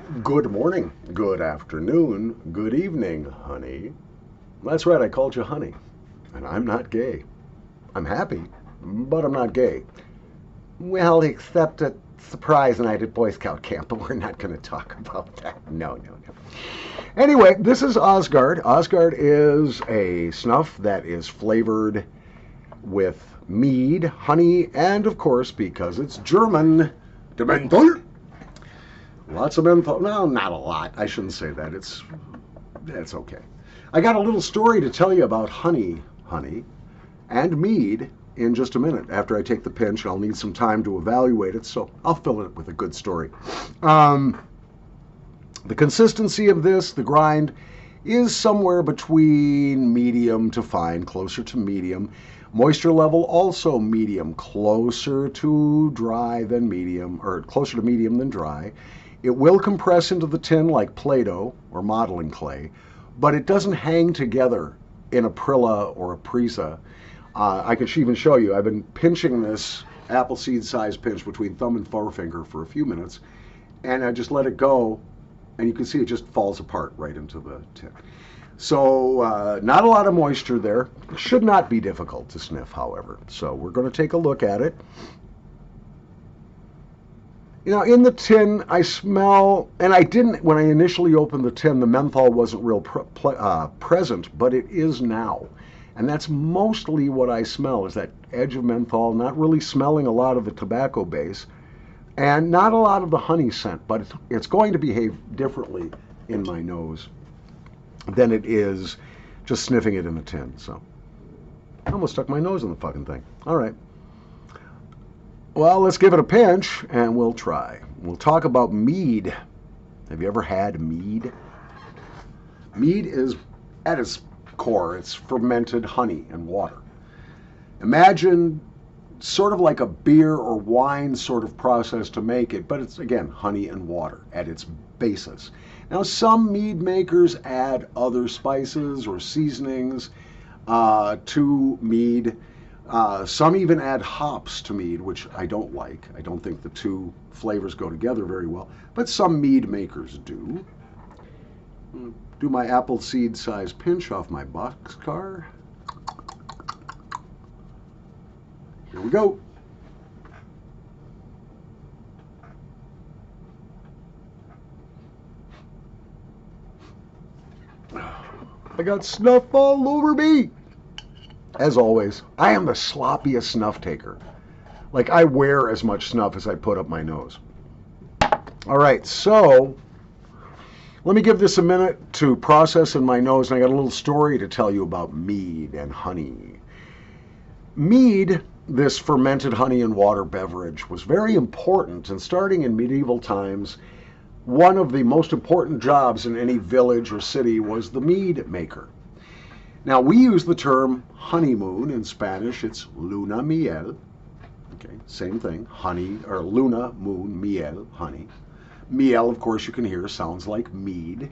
Good morning, good afternoon, good evening, honey. That's right, I called you honey. And I'm not gay. I'm happy, but I'm not gay. Well, except at surprise night at Boy Scout camp, but we're not going to talk about that. No, no, no. Anyway, this is ASGARD. ASGARD is a snuff that is flavored with mead, honey, and of course, because it's German, the menthol. Lots of menthol. No, not a lot. I shouldn't say that. That's okay. I got a little story to tell you about honey, and mead in just a minute. After I take the pinch, I'll need some time to evaluate it, so I'll fill it with a good story. The consistency of this, the grind, is somewhere between medium to fine, closer to medium. Moisture level also medium, closer to dry than medium, or closer to medium than dry. It will compress into the tin like Play-Doh or modeling clay, but it doesn't hang together in a Prilla or a Prisa. I could even show you. I've been pinching this apple seed size pinch between thumb and forefinger for a few minutes, and I just let it go, and you can see it just falls apart right into the tin. So not a lot of moisture there. It should not be difficult to sniff, however. So we're going to take a look at it. You know, in the tin, I smell, and I didn't, when I initially opened the tin, the menthol wasn't real present, but it is now. And that's mostly what I smell, is that edge of menthol, not really smelling a lot of the tobacco base, and not a lot of the honey scent, but it's going to behave differently in my nose than it is just sniffing it in a tin. So I almost stuck my nose in the fucking thing. All right. Well, let's give it a pinch, and we'll try. We'll talk about mead. Have you ever had mead? Mead is, at its core, it's fermented honey and water. Imagine sort of like a beer or wine sort of process to make it, but it's, again, honey and water at its basis. Now, some mead makers add other spices or seasonings to mead. Some even add hops to mead, which I don't like. I don't think the two flavors go together very well, but some mead makers do. Do my apple seed size pinch off my boxcar. Here we go. I got snuff all over me. As always, I am the sloppiest snuff taker. Like, I wear as much snuff as I put up my nose. All right, so let me give this a minute to process in my nose, and I got a little story to tell you about mead and honey. Mead, this fermented honey and water beverage, was very important, and starting in medieval times, one of the most important jobs in any village or city was the mead maker. Now, we use the term honeymoon. In Spanish, it's luna miel. Okay, same thing, honey, or luna, moon, miel, honey. Miel, of course, you can hear, sounds like mead.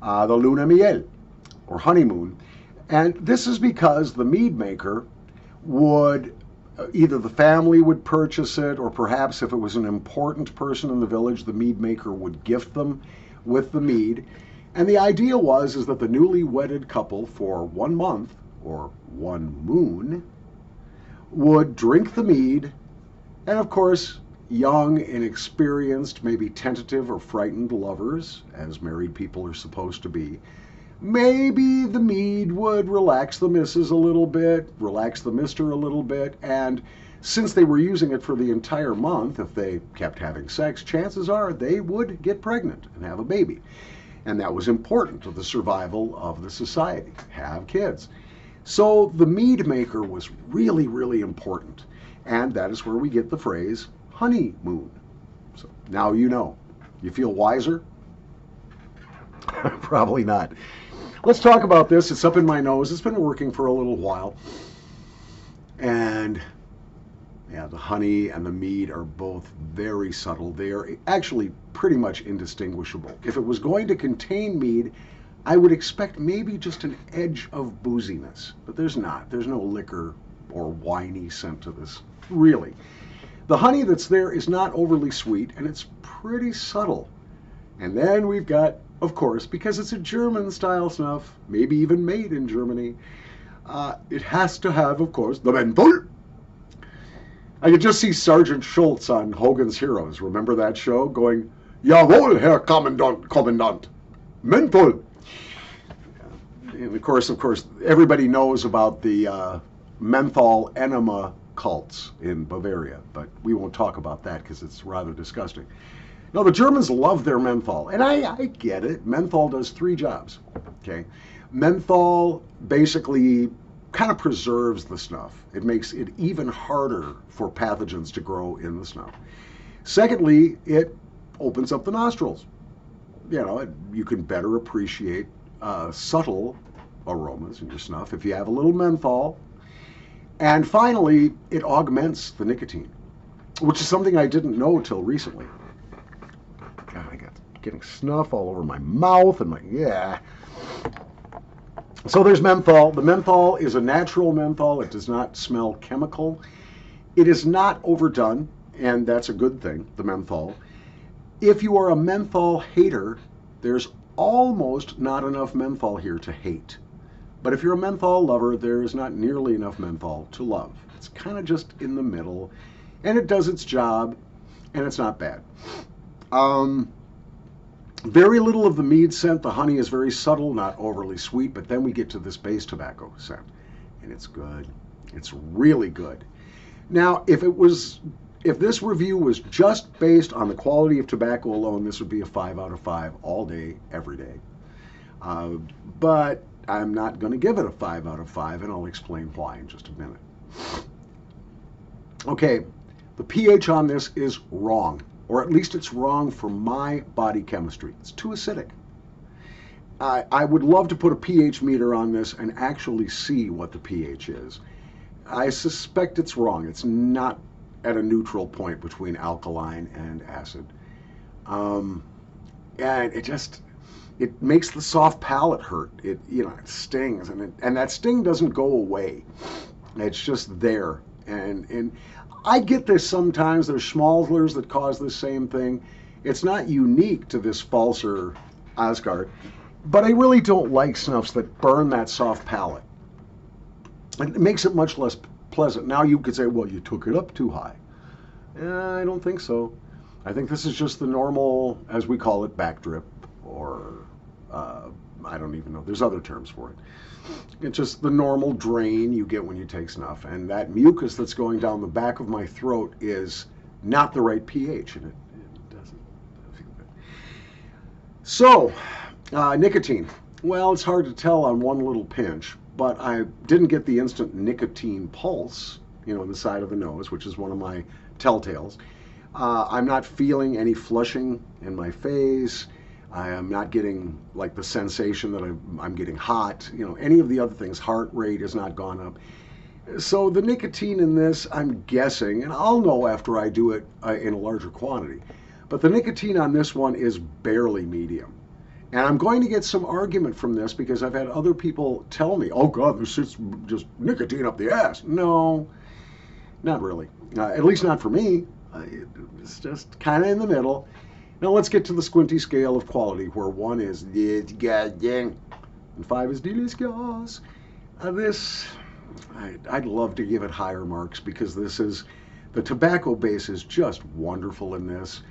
The luna miel, or honeymoon. And this is because the mead maker would, either the family would purchase it, or perhaps if it was an important person in the village, the mead maker would gift them with the mead. And the idea is that the newly wedded couple for 1 month, or 1 moon, would drink the mead, and of course, young, inexperienced, maybe tentative or frightened lovers, as married people are supposed to be, maybe the mead would relax the missus a little bit, relax the mister a little bit, and since they were using it for the entire month, if they kept having sex, chances are they would get pregnant and have a baby. And that was important to the survival of the society, have kids. So the mead maker was really, really important. And that is where we get the phrase honeymoon. So now you know. You feel wiser? Probably not. Let's talk about this. It's up in my nose. It's been working for a little while. And yeah, the honey and the mead are both very subtle. They are actually pretty much indistinguishable. If it was going to contain mead, I would expect maybe just an edge of booziness, but there's not. There's no liquor or winey scent to this, really. The honey that's there is not overly sweet, and it's pretty subtle. And then we've got, of course, because it's a German style snuff, maybe even made in Germany, it has to have, of course, the menthol. I could just see Sergeant Schultz on Hogan's Heroes. Remember that show? Going, Jawohl, Herr Kommandant. Menthol. And of course, everybody knows about the menthol enema cults in Bavaria, but we won't talk about that because it's rather disgusting. No, the Germans love their menthol, and I get it. Menthol does three jobs. Okay, menthol basically kind of preserves the snuff. It makes it even harder for pathogens to grow in the snuff. Secondly, it opens up the nostrils. You know, you can better appreciate subtle aromas in your snuff if you have a little menthol. And finally, it augments the nicotine, which is something I didn't know till recently. God, I got getting snuff all over my mouth and yeah. So there's menthol. The menthol is a natural menthol. It does not smell chemical. It is not overdone, and that's a good thing, the menthol. If you are a menthol hater, there's almost not enough menthol here to hate. But if you're a menthol lover, there is not nearly enough menthol to love. It's kind of just in the middle, and it does its job, and it's not bad. Very little of the mead scent. The honey is very subtle, not overly sweet, but then we get to this base tobacco scent, and it's good. It's really good. Now, if this review was just based on the quality of tobacco alone, this would be a 5 out of 5 all day, every day. But I'm not going to give it a 5 out of 5, and I'll explain why in just a minute. Okay, the pH on this is wrong, or at least it's wrong for my body chemistry. It's too acidic. I would love to put a pH meter on this and actually see what the pH is. I suspect it's wrong. It's not at a neutral point between alkaline and acid. And it makes the soft palate hurt. It stings, and that sting doesn't go away. It's just there. And I get this sometimes. There's schmalzlers that cause the same thing. It's not unique to this PFALZER ASGARD, but I really don't like snuffs that burn that soft palate. And it makes it much less pleasant. Now you could say, well, you took it up too high. I don't think so. I think this is just the normal, as we call it, backdrip, or I don't even know. There's other terms for it. It's just the normal drain you get when you take snuff. And that mucus that's going down the back of my throat is not the right pH, and it doesn't feel good. So, nicotine. Well, it's hard to tell on one little pinch, but I didn't get the instant nicotine pulse, in the side of the nose, which is one of my telltales. I'm not feeling any flushing in my face. I am not getting like the sensation that I'm getting hot. Any of the other things, heart rate has not gone up. So the nicotine in this, I'm guessing, and I'll know after I do it in a larger quantity, but the nicotine on this one is barely medium. And I'm going to get some argument from this because I've had other people tell me, oh God, this is just nicotine up the ass. No, not really. At least not for me. It's just kind of in the middle. Now let's get to the squinty scale of quality, where 1 is disgusting and 5 is delicious. I'd love to give it higher marks because the tobacco base is just wonderful in this.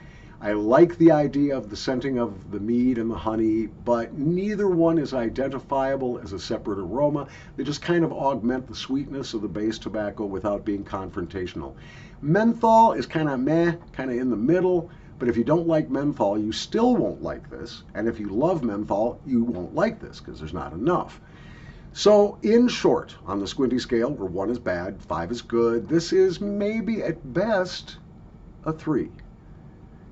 I like the idea of the scenting of the mead and the honey, but neither one is identifiable as a separate aroma. They just kind of augment the sweetness of the base tobacco without being confrontational. Menthol is kind of meh, kind of in the middle. But if you don't like menthol, you still won't like this. And if you love menthol, you won't like this because there's not enough. So in short, on the squinty scale, where 1 is bad, 5 is good, this is maybe at best a 3.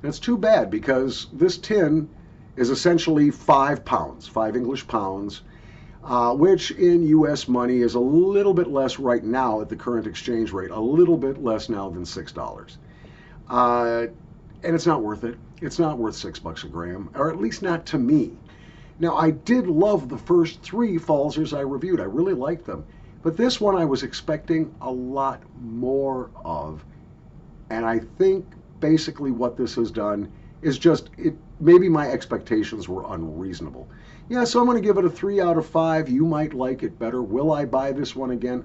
And it's too bad because this tin is essentially 5 pounds, 5 English pounds, which in US money is a little bit less right now at the current exchange rate, a little bit less now than $6. And it's not worth it. It's not worth $6 a gram, or at least not to me. Now, I did love the first 3 PFALZERs I reviewed. I really liked them. But this one I was expecting a lot more of. And I think basically what this has done is just, maybe my expectations were unreasonable. Yeah, so I'm going to give it a 3 out of 5. You might like it better. Will I buy this one again?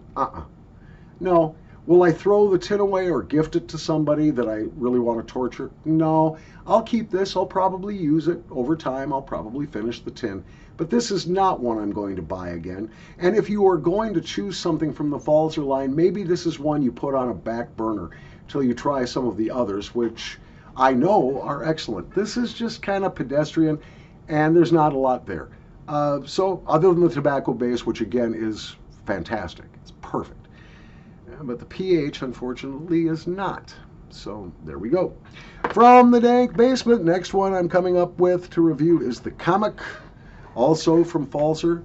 No. Will I throw the tin away or gift it to somebody that I really want to torture? No. I'll keep this. I'll probably use it over time. I'll probably finish the tin. But this is not one I'm going to buy again. And if you are going to choose something from the PFALZER line, maybe this is one you put on a back burner till you try some of the others, which I know are excellent. This is just kind of pedestrian, and there's not a lot there. So other than the tobacco base, which again is fantastic. It's perfect. But the pH, unfortunately, is not. So there we go. From the dank basement, next one I'm coming up with to review is the Comic, also from PFALZER.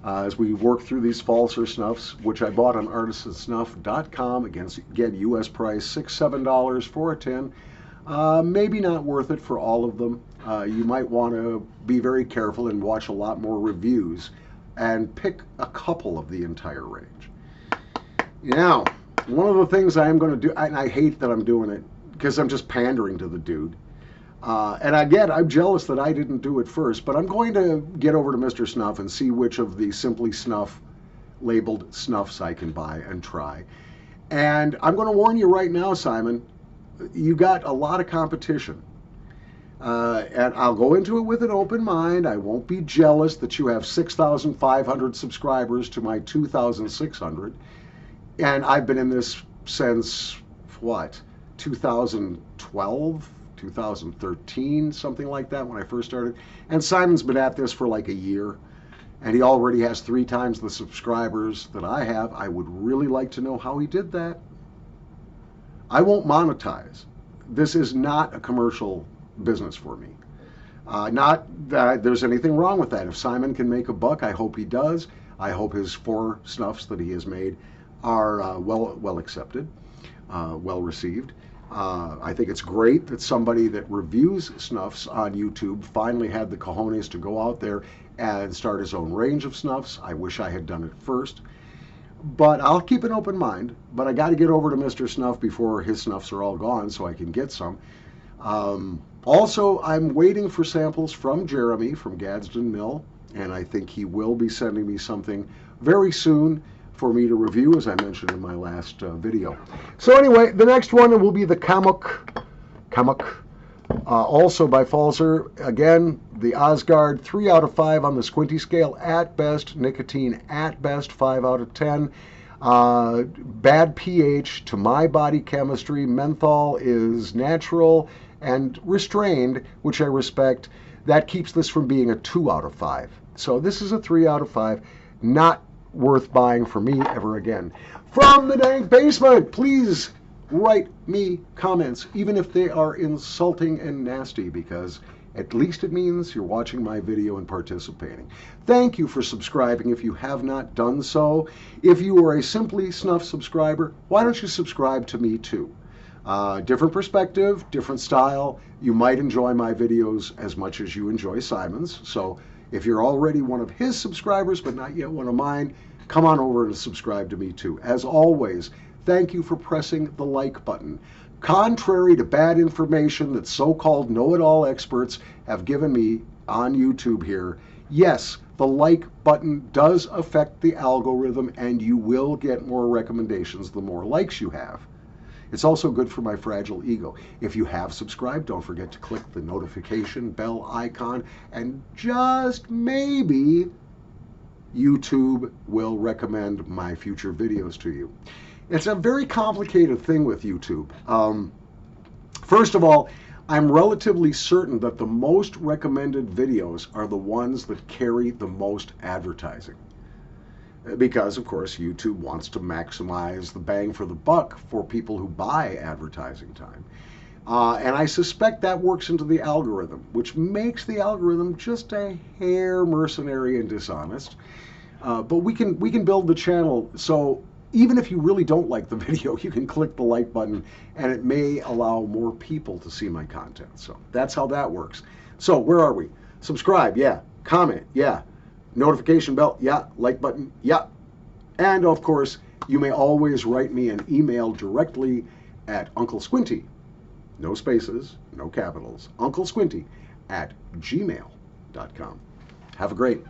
As we work through these PFALZER snuffs, which I bought on artisansnuff.com. Again, US price $6-7 for a tin. Maybe not worth it for all of them. You might want to be very careful and watch a lot more reviews and pick a couple of the entire range. Now, one of the things I am going to do, and I hate that I'm doing it because I'm just pandering to the dude. And again, I'm jealous that I didn't do it first, but I'm going to get over to Mr. Snuff and see which of the Simply Snuff labeled snuffs I can buy and try. And I'm going to warn you right now, Simon, you got a lot of competition. And I'll go into it with an open mind. I won't be jealous that you have 6,500 subscribers to my 2,600. And I've been in this since, what, 2012, 2013, something like that when I first started. And Simon's been at this for like a year. And he already has 3 times the subscribers that I have. I would really like to know how he did that. I won't monetize. This is not a commercial business for me. Not that there's anything wrong with that. If Simon can make a buck, I hope he does. I hope his 4 snuffs that he has made are well accepted, well received. I think it's great that somebody that reviews snuffs on YouTube finally had the cojones to go out there and start his own range of snuffs. I wish I had done it first. But I'll keep an open mind. But I got to get over to Mr. Snuff before his snuffs are all gone so I can get some. Also, I'm waiting for samples from Jeremy from Gadsden Mill. And I think he will be sending me something very soon for me to review, as I mentioned in my last video. So anyway, the next one will be the Comic, also by PFALZER. Again, the ASGARD, 3 out of 5 on the squinty scale at best. Nicotine at best, 5 out of 10. Bad pH to my body chemistry. Menthol is natural and restrained, which I respect. That keeps this from being a 2 out of 5. So this is a 3 out of 5. Not worth buying for me ever again. From the dank basement, please write me comments, even if they are insulting and nasty, because at least it means you're watching my video and participating. Thank you for subscribing if you have not done so. If you are a Simply Snuff subscriber, why don't you subscribe to me too? Different perspective, different style. You might enjoy my videos as much as you enjoy Simon's. So if you're already one of his subscribers, but not yet one of mine, come on over and subscribe to me too. As always, thank you for pressing the like button. Contrary to bad information that so-called know-it-all experts have given me on YouTube here, yes, the like button does affect the algorithm and you will get more recommendations the more likes you have. It's also good for my fragile ego. If you have subscribed, don't forget to click the notification bell icon, and just maybe YouTube will recommend my future videos to you. It's a very complicated thing with YouTube. First of all, I'm relatively certain that the most recommended videos are the ones that carry the most advertising. Because, of course, YouTube wants to maximize the bang for the buck for people who buy advertising time. And I suspect that works into the algorithm, which makes the algorithm just a hair mercenary and dishonest. But we can build the channel so even if you really don't like the video, you can click the like button and it may allow more people to see my content. So that's how that works. So where are we? Subscribe, yeah. Comment, yeah. Notification bell, yeah. Like button, yeah. And of course, you may always write me an email directly at unclesquinty no spaces, no capitals, unclesquinty at gmail.com. Have a great